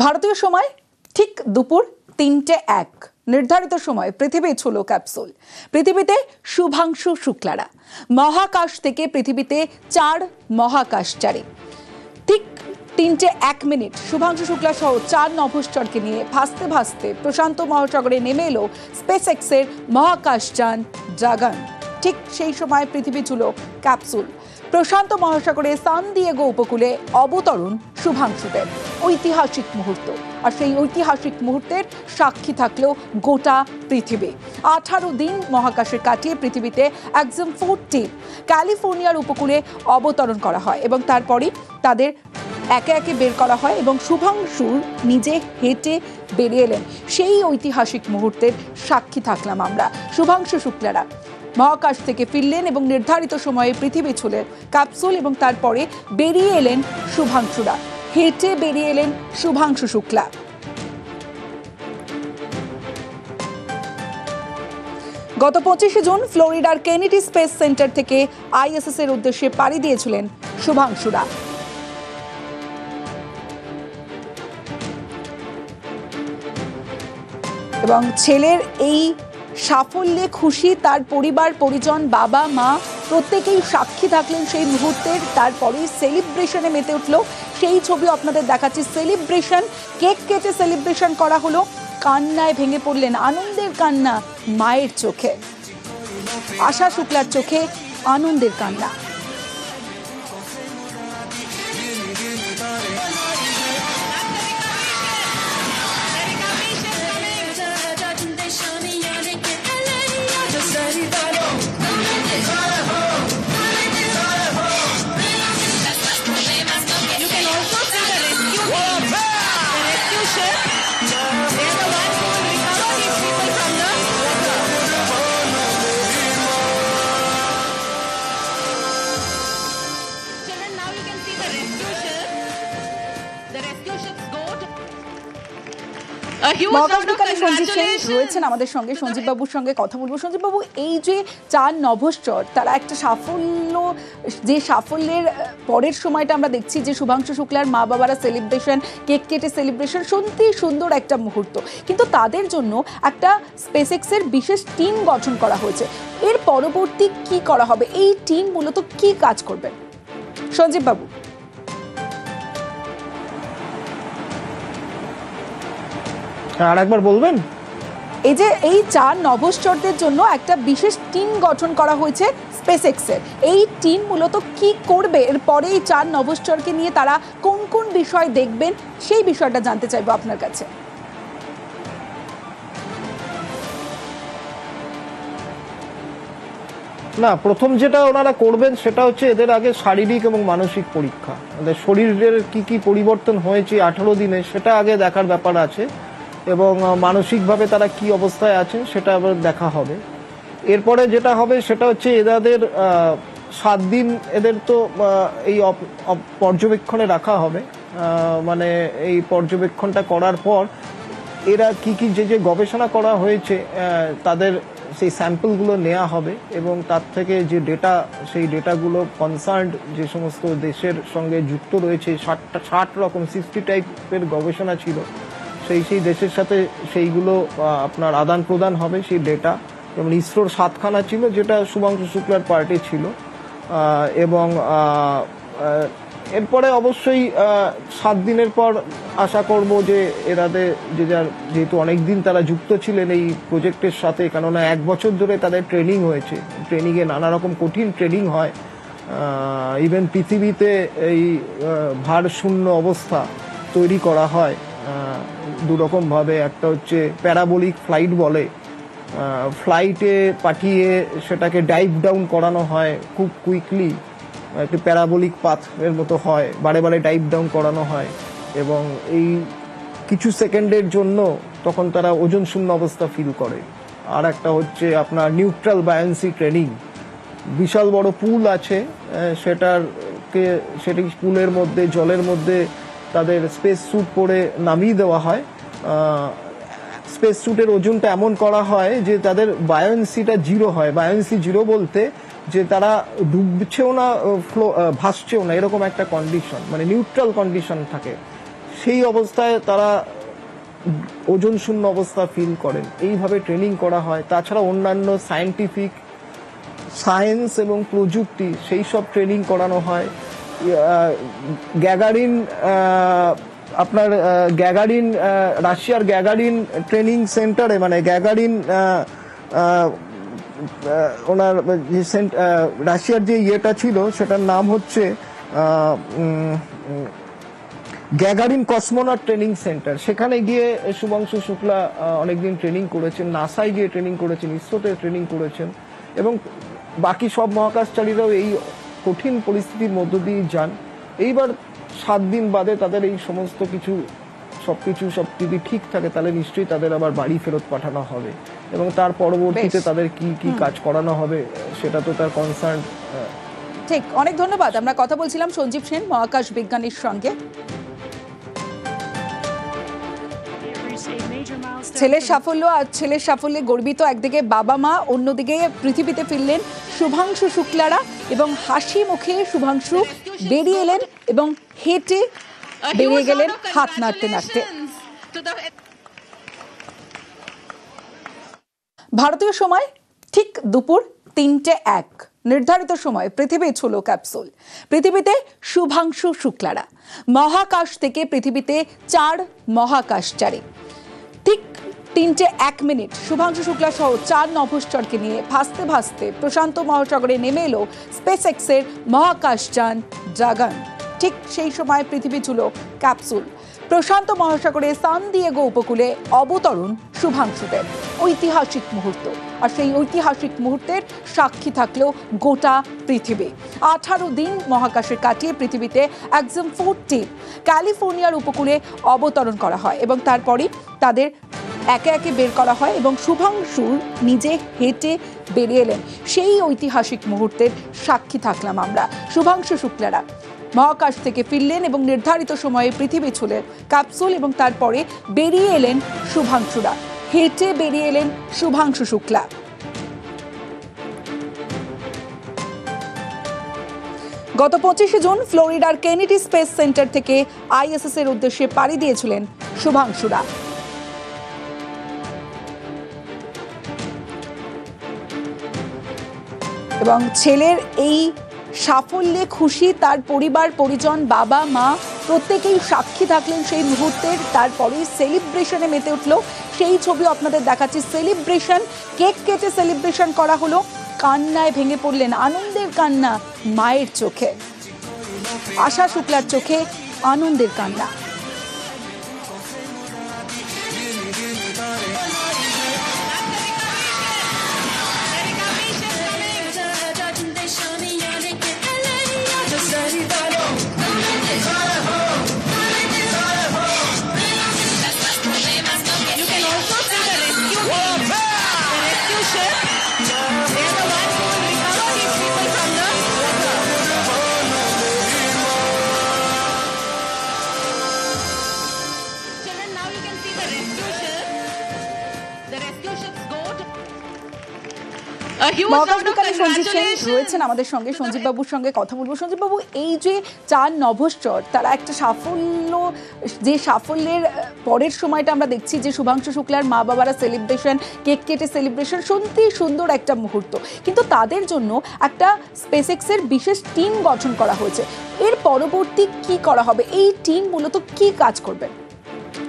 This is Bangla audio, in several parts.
ভারতীয় সময় ঠিক দুপুর 3:01 নির্ধারিত সময় পৃথিবী ছুঁলো ক্যাপসুল। পৃথিবীতে শুভাংশু শুক্লারা মহাকাশ থেকে পৃথিবীতে 4 মহাকাশচারী। ঠিক 3:01 শুভাংশু শুক্লা সহ 4 নভোশ্চরকে নিয়ে ভাসতে ভাসতে প্রশান্ত মহাসাগরে নেমে এলো স্পেসএক্সের মহাকাশযান ড্রাগন। ঠিক সেই সময় পৃথিবী ছুঁলো ক্যাপসুল। প্রশান্ত মহাসাগরে সান দিয়েগো উপকূলে অবতরণ শুভাংশুদের। ঐতিহাসিক মুহূর্ত, আর সেই ঐতিহাসিক মুহূর্তের সাক্ষী থাকলো গোটা পৃথিবী। 18 দিন মহাকাশে কাটিয়ে পৃথিবীতে এক্সাম 14 ক্যালিফোর্নিয়ার উপকূলে অবতরণ করা হয় এবং তারপরই তাদের একে একে বের করা হয় এবং শুভাংশু নিজে হেঁটে বেরিয়ে এলেন। সেই ঐতিহাসিক মুহূর্তের সাক্ষী থাকলাম আমরা। শুভাংশু শুক্লারা মহাকাশ থেকে ফিরলেন এবং নির্ধারিত সময়ে পৃথিবী ছুঁলেন ক্যাপসুল এবং তারপরে বেরিয়ে এলেন শুভাংশুরা। হেঁটে বেরিয়ে এলেন শুভাংশু শুক্লা। গত 25 জুন ফ্লোরিডার কেনেডি স্পেস সেন্টার থেকে আইএসএস এর উদ্দেশ্যে পাড়ি দিয়েছিলেন শুভাংশুরা। এবং ছেলের এই সাফল্যে খুশি তার পরিবার পরিজন, বাবা মা প্রত্যেকেই সাক্ষী থাকলেন সেই মুহূর্তের। তারপরে সেলিব্রেশনে মেতে উঠলো। সেই ছবি আপনাদের দেখাচ্ছি। সেলিব্রেশন, কেক কেটে সেলিব্রেশন করা হলো। কান্নায় ভেঙে পড়লেন, আনন্দের কান্না মায়ের চোখে। আশা শুক্লার চোখে আনন্দের কান্না। রয়েছেন আমাদের সঙ্গে, সঞ্জীব বাবুর সঙ্গে কথা বলবো। সঞ্জীব বাবু, এই যে 4 নভোশ্চর তারা একটা সাফল্য, যে সাফল্যের পরের সময়টা আমরা দেখছি যে শুভাংশু শুক্লার মা বাবারা সেলিব্রেশন, কেক কেটে সেলিব্রেশন, সত্যি সুন্দর একটা মুহূর্ত। কিন্তু তাদের জন্য একটা স্পেসএক্সের বিশেষ টিম গঠন করা হয়েছে। এর পরবর্তী কি করা হবে? এই টিম মূলত কি কাজ করবে সঞ্জীব বাবু? আর একবার বলবেন। এই যে এই 4 নভোশ্চরদের জন্য একটা বিশেষ টিম গঠন করা হয়েছে স্পেসএক্সের। এই টিম মূলত কি করবে? এরপরে এই 4 নভোশ্চরকে নিয়ে তারা কোন কোন বিষয় দেখবেন সেই বিষয়টা জানতে চাইবো আপনার কাছে। না, প্রথম যেটা ওনারা করবেন সেটা হচ্ছে এদের আগে শারীরিক এবং মানসিক পরীক্ষা। ওদের শরীরের কি কি পরিবর্তন হয়েছে 18 দিনে সেটা আগে দেখার ব্যাপার আছে এবং মানসিকভাবে তারা কি অবস্থায় আছেন সেটা আবার দেখা হবে। এরপরে যেটা হবে সেটা হচ্ছে এদের 7 দিন এদের তো এই পর্যবেক্ষণে রাখা হবে। মানে এই পর্যবেক্ষণটা করার পর এরা কি কি যে গবেষণা করা হয়েছে তাদের সেই স্যাম্পলগুলো নেওয়া হবে এবং তার থেকে যে ডেটা, সেই ডেটাগুলো কনসার্নড যে সমস্ত দেশের সঙ্গে যুক্ত রয়েছে, 60 রকম 60 টাইপের গবেষণা ছিল, সেই দেশের সাথে সেইগুলো আপনার আদান প্রদান হবে সেই ডেটা। যেমন ইসরোর 7খানা ছিল যেটা শুভাংশু শুক্লার পার্টি ছিল। এবং এরপরে অবশ্যই 7 দিনের পর আশা করব যে এরাদের যেহেতু অনেক দিন তারা যুক্ত ছিলেন এই প্রজেক্টের সাথে, কেননা 1 বছর ধরে তাদের ট্রেনিং হয়েছে। ট্রেনিংয়ে নানা রকম কঠিন ট্রেনিং হয়। ইভেন পৃথিবীতে এই ভারশূন্য অবস্থা তৈরি করা হয় 2 রকমভাবে। একটা হচ্ছে প্যারাবোলিক ফ্লাইট বলে, ফ্লাইটে পাঠিয়ে সেটাকে ডাইভ ডাউন করানো হয় খুব কুইকলি, একটি প্যারাবোলিক পাথের মতো হয়, বারে বারে ডাইভ ডাউন করানো হয় এবং এই কিছু সেকেন্ডের জন্য তখন তারা ওজন শূন্য অবস্থা ফিল করে। আর একটা হচ্ছে আপনার নিউট্রাল বায়ান্সি ট্রেনিং। বিশাল বড় পুল আছে, সেটি পুলের মধ্যে, জলের মধ্যে তাদের স্পেস স্যুট পরে নামিয়ে দেওয়া হয়। স্পেস স্যুটের ওজনটা এমন করা হয় যে তাদের বায়ান্সিটা 0 হয়। বায়ান্সি 0 বলতে যে তারা ডুবছেও না, ভাসছেও না, এরকম একটা কন্ডিশন, মানে নিউট্রাল কন্ডিশন থাকে। সেই অবস্থায় তারা ওজন শূন্য অবস্থা ফিল করেন, এইভাবে ট্রেনিং করা হয়। তাছাড়া অন্যান্য সায়েন্টিফিক, সায়েন্স এবং প্রযুক্তি সেই সব ট্রেনিং করানো হয়। গ্যাগারিন আপনার গ্যাগারিন রাশিয়ার গ্যাগারিন ট্রেনিং সেন্টারে, মানে গ্যাগারিন ওনার যে রাশিয়ার যে ইয়েটা ছিল সেটার নাম হচ্ছে গ্যাগারিন কসমোনট ট্রেনিং সেন্টার। সেখানে গিয়ে শুভাংশু শুক্লা অনেকদিন ট্রেনিং করেছেন, নাসায় গিয়ে ট্রেনিং করেছেন, ইসরোতে ট্রেনিং করেছেন, এবং বাকি সব মহাকাশচারীরাও এই কঠিন পরিস্থিতির মধ্য দিয়ে যান। এইবার 7 দিন বাদে তাদের এই সমস্ত কিছু সব যদি ঠিক থাকে তাহলে নিশ্চয়ই তাদের আবার বাড়ি ফেরত পাঠানো হবে, এবং তার পরবর্তীতে তাদের কি কি কাজ করানো হবে সেটা তো তার কনসার্ন। ঠিক, অনেক ধন্যবাদ। আমরা কথা বলছিলাম সঞ্জীব সেন, মহাকাশ বিজ্ঞানীর সঙ্গে। ছেলের সাফল্য আর ছেলের সাফল্যে গর্বিত একদিকে বাবা মা, অন্যদিকে পৃথিবীতে ফিরলেন শুভাংশু শুক্লারা, এবং হাসি মুখে শুভাংশু বেরিয়ে এলেন এবং হেঁটে বেরিয়ে গেলেন হাত নাড়তে নাড়তে। ভারতীয় সময় ঠিক দুপুর 3:01 নির্ধারিত সময় পৃথিবী ছুঁল ক্যাপসুল। পৃথিবীতে শুভাংশু শুক্লারা, মহাকাশ থেকে পৃথিবীতে 4 মহাকাশচারী। ঠিক 3:01 শুভাংশু শুক্লা সহ 4 নভোশ্চরকে নিয়ে ভাসতে ভাসতে প্রশান্ত মহাসাগরে নেমে এলো স্পেস এক্সের মহাকাশযান ড্রাগন। ঠিক সেই সময় পৃথিবী ছুঁল ক্যাপসুল। প্রশান্ত মহাসাগরে সান দিয়েগো উপকূলে অবতরণ শুভাংশুদের। ঐতিহাসিক মুহূর্ত, আর সেই ঐতিহাসিক মুহূর্তের সাক্ষী থাকলেও গোটা পৃথিবী। 18 দিন মহাকাশে কাটিয়ে পৃথিবীতে এক্সাম 14 ক্যালিফোর্নিয়ার উপকূলে অবতরণ করা হয়, এবং তারপরই তাদের একে একে বের করা হয়, এবং শুভাংশু নিজে হেঁটে বেরিয়ে এলেন। সেই ঐতিহাসিক মুহূর্তের সাক্ষী থাকলাম আমরা। শুভাংশু শুক্লারা মহাকাশ থেকে ফিরলেন এবং নির্ধারিত সময়ে পৃথিবী ছুঁলেন ক্যাপসুল, এবং তারপরে বেরিয়ে এলেন শুভাংশুরা। হেঁটে বেরিয়ে এলেন শুভাংশু শুক্লা। গত 25 জুন ফ্লোরিডার কেনেডি স্পেস সেন্টার থেকে আইএসএস এর উদ্দেশ্যে পাড়ি দিয়েছিলেন শুভাংশুরা। এবং ছেলের এই সাফল্যে খুশি তার পরিবার পরিজন, বাবা মা প্রত্যেকেই সাক্ষী থাকলেন সেই মুহূর্তের। তারপরেই সেলিব্রেশনে মেতে উঠল। সেই ছবি আপনাদের দেখাচ্ছি। সেলিব্রেশন, কেক কেটে সেলিব্রেশন করা হলো। কান্নায় ভেঙে পড়লেন, আনন্দের কান্না মায়ের চোখে, আশা শুক্লার চোখে আনন্দের কান্না। মহাকাশ বিজ্ঞানী সঞ্জীব সেন রয়েছেন আমাদের সঙ্গে। সঞ্জীব বাবুর সঙ্গে কথা বলবো। সঞ্জীব বাবু, এই যে 4 নভোশ্চর তারা একটা সাফল্য, যে সাফল্যের পরের সময়টা আমরা দেখছি যে শুভাংশু শুক্লার মা বাবারা সেলিব্রেশন, কেক কেটে সেলিব্রেশন, সত্যি সুন্দর একটা মুহূর্ত। কিন্তু তাদের জন্য একটা স্পেস এক্সের বিশেষ টিম গঠন করা হয়েছে। এর পরবর্তী কি করা হবে? এই টিম মূলত কি কাজ করবে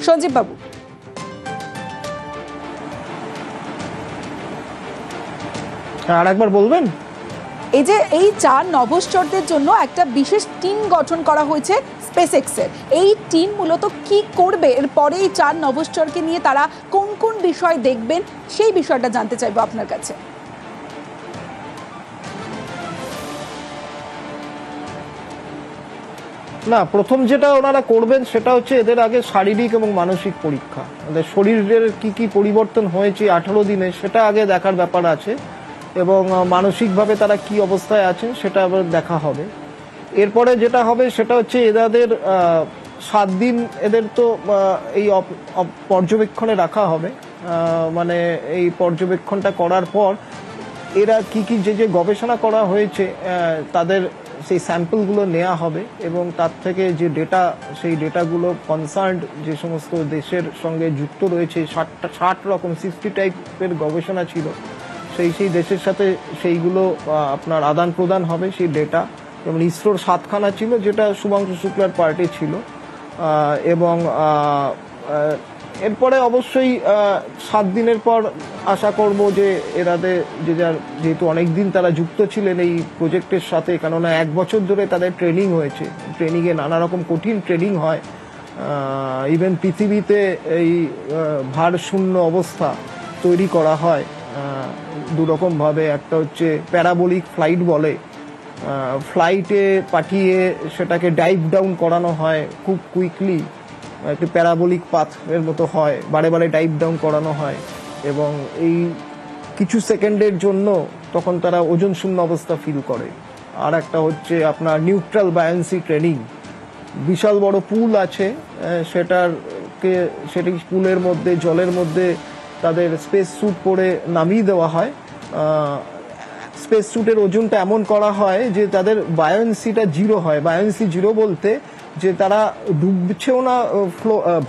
সঞ্জীব বাবু? আর একবার বলবেন। এই যে এই 4 নভোশ্চরদের জন্য একটা বিশেষ টিম গঠন করা হয়েছে স্পেস এক্সের, এই টিম মূলত কি করবে? এরপরে এই 4 নভোশ্চরকে নিয়ে তারা কোন কোন বিষয় দেখবেন সেই বিষয়টা জানতে চাইবো আপনার কাছে। না, প্রথম যেটা ওনারা করবেন সেটা হচ্ছে এদের আগে শারীরিক এবং মানসিক পরীক্ষা। ওদের শরীরের কি কি পরিবর্তন হয়েছে 18 দিনে সেটা আগে দেখার ব্যাপার আছে, এবং মানসিকভাবে তারা কি অবস্থায় আছেন সেটা আবার দেখা হবে। এরপরে যেটা হবে সেটা হচ্ছে এদের 7 দিন এদের তো এই পর্যবেক্ষণে রাখা হবে। মানে এই পর্যবেক্ষণটা করার পর এরা কি কি যে গবেষণা করা হয়েছে তাদের সেই স্যাম্পলগুলো নেওয়া হবে এবং তার থেকে যে ডেটা, সেই ডেটাগুলো কনসার্নড যে সমস্ত দেশের সঙ্গে যুক্ত রয়েছে, 60 রকম 60 টাইপের গবেষণা ছিল, সেই দেশের সাথে সেইগুলো আপনার আদান প্রদান হবে সেই ডেটা। যেমন ইসরোর 7খানা ছিল, যেটা শুভাংশু শুক্লার পার্টি ছিল, এবং এরপরে অবশ্যই 7 দিনের পর আশা করব যে এরাদের যেহেতু অনেকদিন তারা যুক্ত ছিলেন এই প্রজেক্টের সাথে, কেননা 1 বছর ধরে তাদের ট্রেনিং হয়েছে, ট্রেনিংয়ে নানা রকম কঠিন ট্রেনিং হয়। ইভেন পৃথিবীতে এই ভারশূন্য অবস্থা তৈরি করা হয় 2 রকমভাবে। একটা হচ্ছে প্যারাবোলিক ফ্লাইট বলে, ফ্লাইটে পাঠিয়ে সেটাকে ডাইভ ডাউন করানো হয় খুব কুইকলি, একটি প্যারাবোলিক পাথ এর মতো হয়, বারে বারে ডাইভ ডাউন করানো হয় এবং এই কিছু সেকেন্ডের জন্য তখন তারা ওজন শূন্য অবস্থা ফিল করে। আর একটা হচ্ছে আপনার নিউট্রাল বায়ান্সি ট্রেনিং, বিশাল বড় পুল আছে, সেটি পুলের মধ্যে, জলের মধ্যে তাদের স্পেস স্যুট পরে নামিয়ে দেওয়া হয়। স্পেস স্যুটের ওজনটা এমন করা হয় যে তাদের বায়ান্সিটা 0 হয়। বায়ান্সি 0 বলতে যে তারা ডুবছেও না,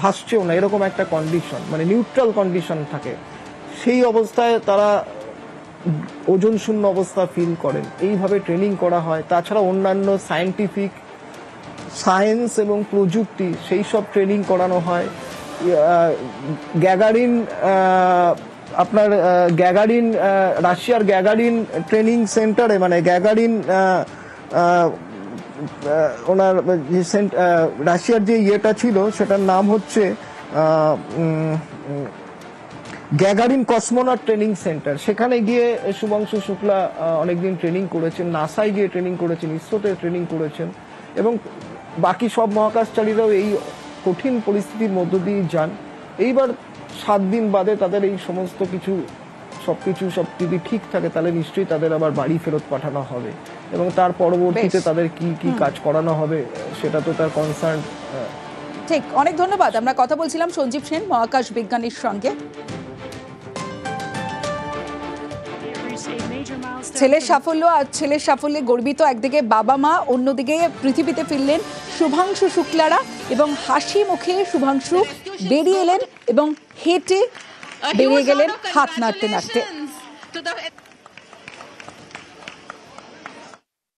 ভাসছেও না, এরকম একটা কন্ডিশন, মানে নিউট্রাল কন্ডিশন থাকে। সেই অবস্থায় তারা ওজন শূন্য অবস্থা ফিল করেন। এইভাবে ট্রেনিং করা হয়। তাছাড়া অন্যান্য সায়েন্স এবং প্রযুক্তি, সেই সব ট্রেনিং করানো হয়। গ্যাগারিন রাশিয়ার গ্যাগারিন ট্রেনিং সেন্টারে, মানে গ্যাগারিন ওনার রাশিয়ার যে ইয়েটা ছিল সেটার নাম হচ্ছে গ্যাগারিন কসমোনট ট্রেনিং সেন্টার। সেখানে গিয়ে শুভাংশু শুক্লা অনেকদিন ট্রেনিং করেছেন, নাসায় গিয়ে ট্রেনিং করেছেন, ইসরোতে ট্রেনিং করেছেন এবং বাকি সব মহাকাশচারীরাও এই কঠিন পরিস্থিতির মধ্য দিয়ে যান। এইবার 7 দিন বাদে তাদের এই সমস্ত কিছু সব যদি ঠিক থাকে তাহলে নিশ্চয়ই তাদের আবার বাড়ি ফেরত পাঠানো হবে এবং তার পরবর্তীতে তাদের কি কাজ করানো হবে সেটা তো তার কনসার্ন। ঠিক, অনেক ধন্যবাদ। আমরা কথা বলছিলাম সঞ্জীব সেন, মহাকাশ বিজ্ঞানীর সঙ্গে। ছেলের সাফল্য আর ছেলের সাফল্যে গর্বিত একদিকে বাবা মা, অন্যদিকে পৃথিবীতে ফিরলেন শুভাংশু শুক্লারা এবং হাসি মুখে শুভাংশু বেরিয়ে এলেন এবং হেঁটে বেরিয়ে গেলেন হাত নাড়তে নাড়তে।